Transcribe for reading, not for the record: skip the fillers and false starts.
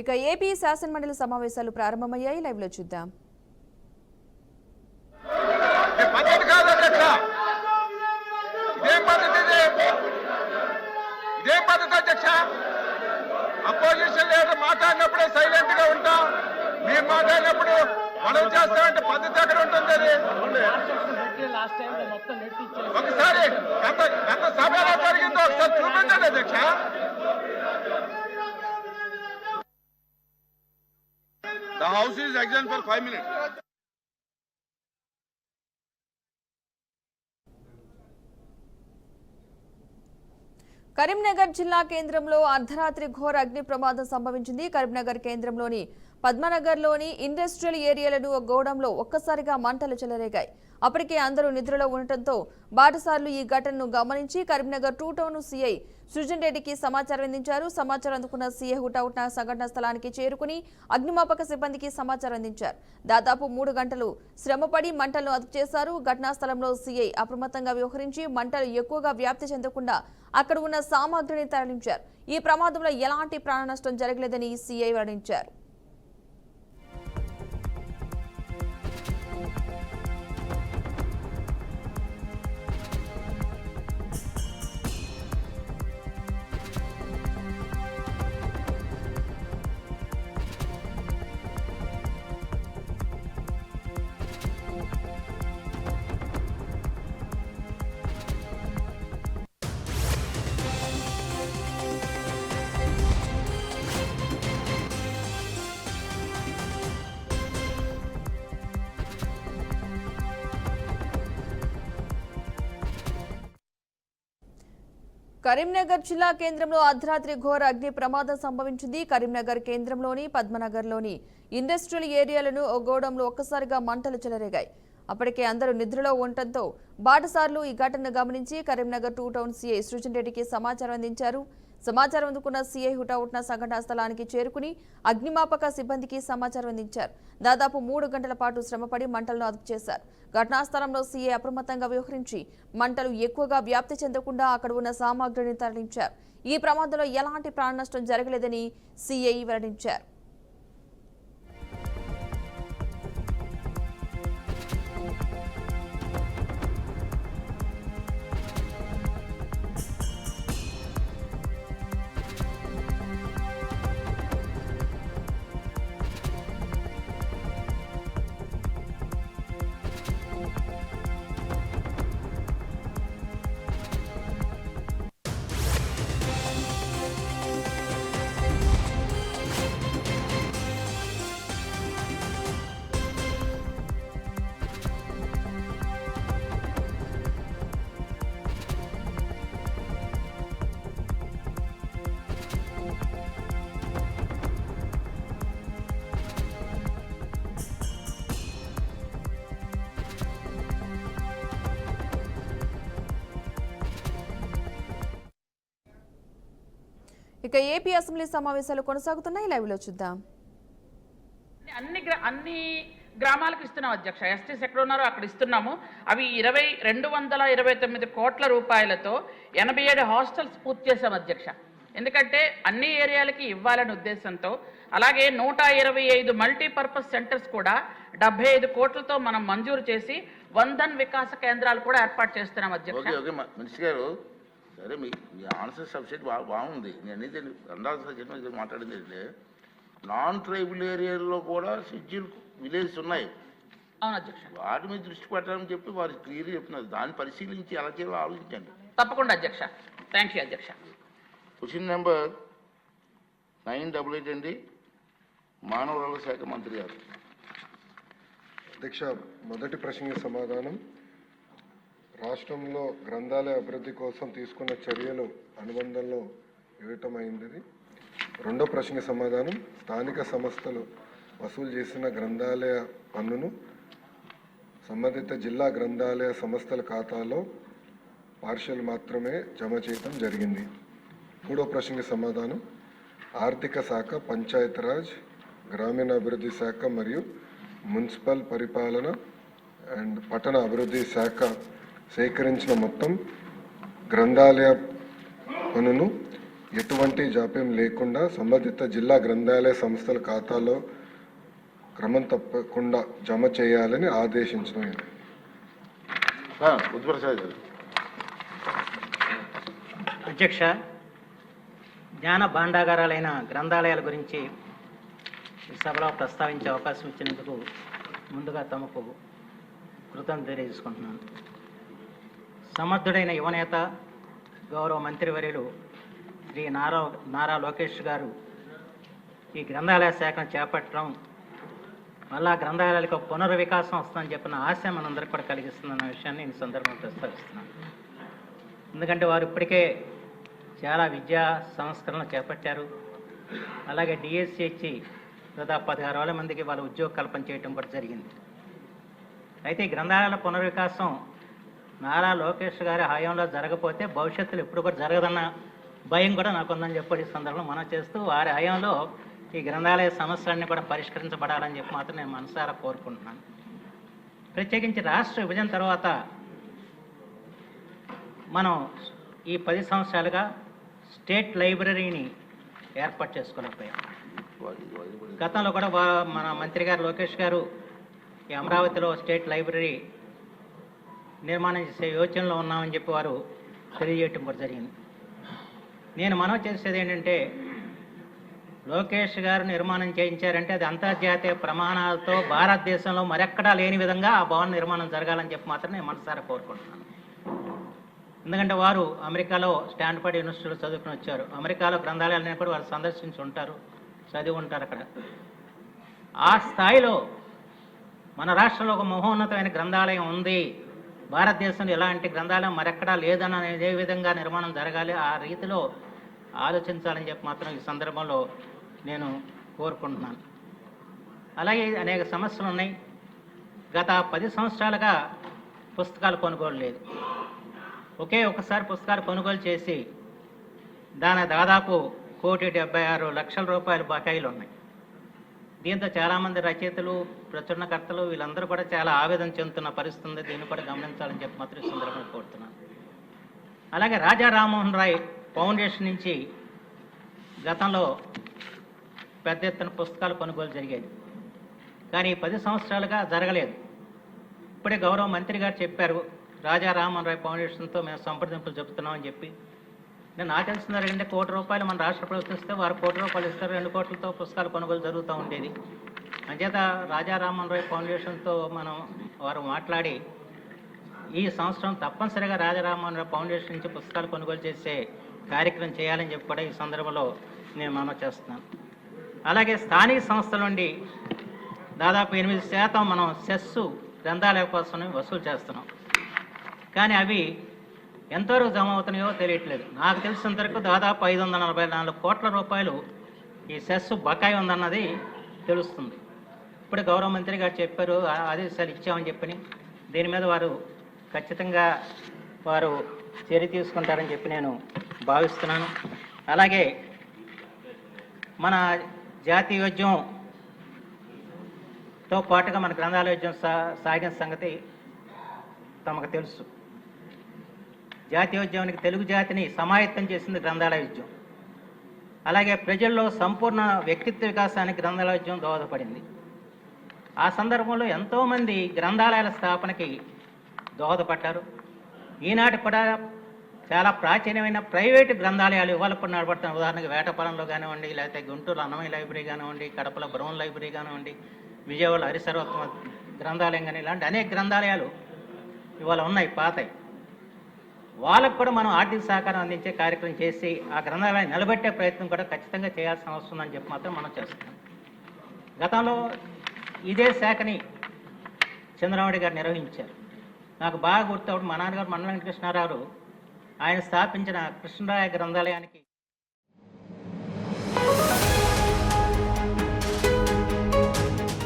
ఇక ఏపీ శాసనమండలి సమావేశాలు ప్రారంభమయ్యాయి. లైవ్ లో చూద్దాం. అపోజిషన్ లీడర్ మాట్లాడినప్పుడే సైలెంట్ గా ఉంటాం. మేము మాట్లాడినప్పుడు మనం చేస్తామంటే పద్ధతి ఎక్కడ ఉంటుంది? ఒకసారి గత సభలో జరిగిందో ఒకసారి చూపించండి అధ్యక్ష. The house is adjourned for 5 minutes. Karimnagar జిల్లా కేంద్రంలో అర్ధరాత్రి ఘోర అగ్ని ప్రమాదం సంభవించింది. కరీంనగర్ కేంద్రంలోని పద్మనగర్లోని ఇండస్ట్రియల్ ఏరియాలను గోడంలో ఒక్కసారిగా మంటలు చెలరేగాయి. అప్పటికే అందరూ నిద్రలో ఉండటంతో బాటసార్లు ఈ ఘటనను గమనించి కరీంనగర్ 2 టౌన్ సీఐ సృజన్ రెడ్డికి సమాచారం అందించారు. సమాచారం అందుకున్న సీఐ హుటాహుటిన సంఘటన స్థలానికి చేరుకుని అగ్నిమాపక సిబ్బందికి సమాచారం అందించారు. దాదాపు 3 గంటలు శ్రమపడి మంటలను అదుపు చేశారు. ఘటనా స్థలంలో సీఐ అప్రమత్తంగా వ్యవహరించి మంటలు ఎక్కువగా వ్యాప్తి చెందకుండా అక్కడ ఉన్న సామాగ్రిని తరలించారు. ఈ ప్రమాదంలో ఎలాంటి ప్రాణ నష్టం జరగలేదని సీఐ వెల్లడించారు. కరీంనగర్ జిల్లా కేంద్రంలో అర్ధరాత్రి ఘోర అగ్ని ప్రమాదం సంభవించింది. కరీంనగర్ కేంద్రంలోని పద్మనగర్లోని ఇండస్ట్రియల్ ఏరియాలను గోడంలో ఒక్కసారిగా మంటలు చెలరేగాయి. అప్పటికే అందరూ నిద్రలో ఉండటంతో బాటసార్లు ఈ ఘటనను గమనించి కరీంనగర్ 2 టౌన్ సీఐ సృజన్ రెడ్డికి సమాచారం అందించారు. సమాచారం అందుకున్న సీఐ హుటాహుటిన సంఘటనా స్థలానికి చేరుకుని అగ్నిమాపక సిబ్బందికి సమాచారం అందించారు. దాదాపు 3 గంటల పాటు శ్రమపడి మంటలను అదుపు చేశారు. ఘటనా స్థలంలో సీఐ అప్రమత్తంగా వ్యవహరించి మంటలు ఎక్కువగా వ్యాప్తి చెందకుండా అక్కడ ఉన్న సామాగ్రిని తరలించారు. ఈ ప్రమాదంలో ఎలాంటి ప్రాణ నష్టం జరగలేదని సీఐ వెల్లడించారు. ఇక ఏపీ అసెంబ్లీ సమావేశాలు కొనసాగుతున్నాయి. లైవ్ లో చూద్దాం. అన్ని గ్రామాలకు ఇస్తున్నాం అధ్యక్ష. ఎస్టీస్ ఎక్కడ ఉన్నారో అక్కడ ఇస్తున్నాము. అవి 229 కోట్ల రూపాయలతో 87 హాస్టల్స్ పూర్తి చేశాం అధ్యక్ష. ఎందుకంటే అన్ని ఏరియాలకి ఇవ్వాలనే ఉద్దేశంతో, అలాగే 125 మల్టీపర్పస్ సెంటర్స్ కూడా 75 కోట్లతో మనం మంజూరు చేసి వందన్ వికాస కేంద్రాలు కూడా ఏర్పాటు చేస్తున్నాం అధ్యక్ష. సరే, మీ ఆన్సర్ సబ్జెక్ట్ బాగుంది. నేను అనేది రెండవ సబ్జెక్ట్ మాట్లాడింది అంటే నాన్ ట్రైబల్ ఏరియాలో కూడా షెడ్యూల్ విలేజెస్ ఉన్నాయి. అవును అధ్యక్ష. వాటి మీద దృష్టి పెట్టాలని చెప్పి వారు క్లియర్గా చెప్తున్నారు. దాన్ని పరిశీలించి ఎలా చేయాలో ఆలోచించండి. తప్పకుండా అధ్యక్ష. థ్యాంక్ యూ అధ్యక్ష. క్వశ్చన్ నెంబర్ 988 అండి, మానవ వనరుల శాఖ మంత్రి గారు. అధ్యక్ష, మొదటి ప్రశ్నకి సమాధానం, రాష్ట్రంలో గ్రంథాలయ అభివృద్ధి కోసం తీసుకున్న చర్యలు అనుబంధంలో ఇవ్వటమైంది. రెండో ప్రశ్నకి సమాధానం, స్థానిక సంస్థలు వసూలు చేసిన గ్రంథాలయ పన్నును సంబంధిత జిల్లా గ్రంథాలయ సంస్థల ఖాతాలో పార్షల్ మాత్రమే జమ చేయడం జరిగింది. మూడో ప్రశ్నకి సమాధానం, ఆర్థిక శాఖ, పంచాయతీరాజ్, గ్రామీణాభివృద్ధి శాఖ మరియు మున్సిపల్ పరిపాలన అండ్ పట్టణ అభివృద్ధి శాఖ సేకరించిన మొత్తం గ్రంథాలయ పన్నును ఎటువంటి జాప్యం లేకుండా సంబంధిత జిల్లా గ్రంథాలయ సంస్థల ఖాతాలో క్రమం తప్పకుండా జమ చేయాలని ఆదేశించడం. బుద్ధిప్రసాద్ గారు. అధ్యక్ష, జ్ఞాన భాండాగారాలైన గ్రంథాలయాల గురించి ఈ సభలో ప్రస్తావించే అవకాశం ఇచ్చినందుకు ముందుగా తమకు కృతజ్ఞతలు తెలియజేసుకుంటున్నాను. సమర్థుడైన యువనేత గౌరవ మంత్రివర్యులు శ్రీ నారా లోకేష్ గారు ఈ గ్రంథాలయ శాఖను చేపట్టడం మళ్ళా గ్రంథాలయాలకు పునర్వికాసం వస్తుందని చెప్పిన ఆశ మనందరికీ కూడా కలిగిస్తుందన్న విషయాన్ని ఈ సందర్భంగా ప్రస్తావిస్తున్నాను. ఎందుకంటే వారు ఇప్పటికే చాలా విద్యా సంస్కరణలు చేపట్టారు. అలాగే డిఎస్సి ఇచ్చి దాదాపు 16,000 మందికి వాళ్ళ ఉద్యోగ కల్పన చేయడం కూడా జరిగింది. అయితే ఈ గ్రంథాలయాల పునర్వికాసం నారా లోకేష్ గారి హయాంలో జరగకపోతే భవిష్యత్తులో ఎప్పుడు కూడా జరగదన్న భయం కూడా నాకుందని చెప్పి ఈ సందర్భంలో మనం చేస్తూ వారి హయాంలో ఈ గ్రంథాలయ సమస్యలన్నీ కూడా పరిష్కరించబడాలని చెప్పి మాత్రం నేను మనసారా కోరుకుంటున్నాను. ప్రత్యేకించి రాష్ట్ర విభజన తర్వాత మనం ఈ 10 సంవత్సరాలుగా స్టేట్ లైబ్రరీని ఏర్పాటు చేసుకోలేకపోయాం. గతంలో కూడా మన మంత్రి గారు లోకేష్ గారు ఈ అమరావతిలో స్టేట్ లైబ్రరీ నిర్మాణం చేసే యోచనలో ఉన్నామని చెప్పి వారు తెలియజేయటం కూడా జరిగింది. నేను మనవి చేసేది ఏంటంటే లోకేష్ గారు నిర్మాణం చేయించారంటే అది అంతర్జాతీయ ప్రమాణాలతో భారతదేశంలో మరెక్కడా లేని విధంగా ఆ భవన నిర్మాణం జరగాలని చెప్పి మాత్రం నేను మనసారా కోరుకుంటున్నాను. ఎందుకంటే వారు అమెరికాలో స్టాన్ఫర్డ్ యూనివర్సిటీలో చదువుకుని వచ్చారు. అమెరికాలో గ్రంథాలయాలను కూడా వారు సందర్శించి ఉంటారు, చదివి ఉంటారు అక్కడ. ఆ స్థాయిలో మన రాష్ట్రంలో ఒక మహోన్నతమైన గ్రంథాలయం ఉంది, భారతదేశంలో ఎలాంటి గ్రంథాలయం మరెక్కడా లేదని ఏ విధంగా నిర్మాణం జరగాలి, ఆ రీతిలో ఆలోచించాలని చెప్పి మాత్రం ఈ సందర్భంలో నేను కోరుకుంటున్నాను. అలాగే అనేక సమస్యలు ఉన్నాయి. గత 10 సంవత్సరాలుగా పుస్తకాలు కొనుగోలు లేదు. ఒకే ఒకసారి పుస్తకాలు కొనుగోలు చేసి దాని దాదాపు 1,76,00,000 రూపాయలు బకాయిలు ఉన్నాయి. దీంతో చాలామంది రచయితలు, ప్రచురణకర్తలు వీళ్ళందరూ కూడా చాలా ఆవేదన చెందుతున్న పరిస్థితి ఉంది. దీన్ని కూడా గమనించాలని చెప్పి మాత్రం ఈ సందర్భంగా కోరుతున్నాను. అలాగే రాజా రామ్మోహన్ రాయ్ ఫౌండేషన్ నుంచి గతంలో పెద్ద ఎత్తున పుస్తకాలు కొనుగోలు జరిగేది, కానీ 10 సంవత్సరాలుగా జరగలేదు. ఇప్పుడే గౌరవ మంత్రి గారు చెప్పారు, రాజా రామ్మోహన్ రాయ్ ఫౌండేషన్తో మేము సంప్రదింపులు చెబుతున్నామని చెప్పి. నేను నాకు తెలిసిన జరిగింటే ₹1 కోటి మన రాష్ట్ర ప్రభుత్వం ఇస్తే వారు ₹1 ఇస్తారు, 2 కోట్లతో పుస్తకాలు కొనుగోలు జరుగుతూ ఉండేది. అంచేత రాజా రామ్మోహన్ రాయ్ ఫౌండేషన్తో వారు మాట్లాడి ఈ సంవత్సరం తప్పనిసరిగా రాజా రామ్మోహన్ రాయ్ ఫౌండేషన్ నుంచి పుస్తకాలు కొనుగోలు చేసే కార్యక్రమం చేయాలని చెప్పి కూడా ఈ సందర్భంలో నేను మనవి చేస్తున్నాను. అలాగే స్థానిక సంస్థల నుండి దాదాపు 8% మనం సెస్ గ్రంథాలయ కోసం వసూలు చేస్తున్నాం, కానీ అవి ఎంతవరకు జమ అవుతున్నాయో తెలియట్లేదు. నాకు తెలిసినంతవరకు దాదాపు 544 కోట్ల రూపాయలు ఈ సెస్ బకాయి ఉందన్నది తెలుస్తుంది. ఇప్పుడు గౌరవ మంత్రి గారు చెప్పారు ఆదేశాలు ఇచ్చామని చెప్పని, దీని మీద వారు ఖచ్చితంగా చర్య తీసుకుంటారని చెప్పి నేను భావిస్తున్నాను. అలాగే మన జాతీయోద్యమంతో పాటుగా మన గ్రంథాలయోద్యమం సాగిన సంగతి తమకు తెలుసు. జాతీయోద్యమానికి తెలుగు జాతిని సమాయత్తం చేసింది గ్రంథాలయోద్యమం. అలాగే ప్రజల్లో సంపూర్ణ వ్యక్తిత్వ వికాసానికి గ్రంథాలయోద్యమం దోహదపడింది. ఆ సందర్భంలో ఎంతోమంది గ్రంథాలయాల స్థాపనకి దోహదపడ్డారు. ఈనాటి కూడా చాలా ప్రాచీనమైన ప్రైవేటు గ్రంథాలయాలు ఇవాళ ఇప్పుడు నడపడుతున్న, ఉదాహరణకి వేటపాలెంలో కానివ్వండి, లేకపోతే గుంటూరు అన్నమయ్య లైబ్రరీ కానివ్వండి, కడపలో బ్రౌన్ లైబ్రరీ కానివ్వండి, విజయవాడ హరిసర్వోత్తమ గ్రంథాలయం కానీ ఇలాంటి అనేక గ్రంథాలయాలు ఇవాళ ఉన్నాయి పాతవి. వాళ్ళకు కూడా మనం ఆర్థిక సహకారం అందించే కార్యక్రమం చేసి ఆ గ్రంథాలయాన్ని నిలబెట్టే ప్రయత్నం కూడా ఖచ్చితంగా చేయాల్సిన అవసరం ఉందని చెప్పి మాత్రం మనం చేస్తున్నాం. గతంలో ఇదే శాఖని చంద్రబాబు గారు నిర్వహించారు. నాకు బాగా గుర్తు, మా నాన్నగారు మండలం కృష్ణారావు ఆయన స్థాపించిన కృష్ణరాయ గ్రంథాలయానికి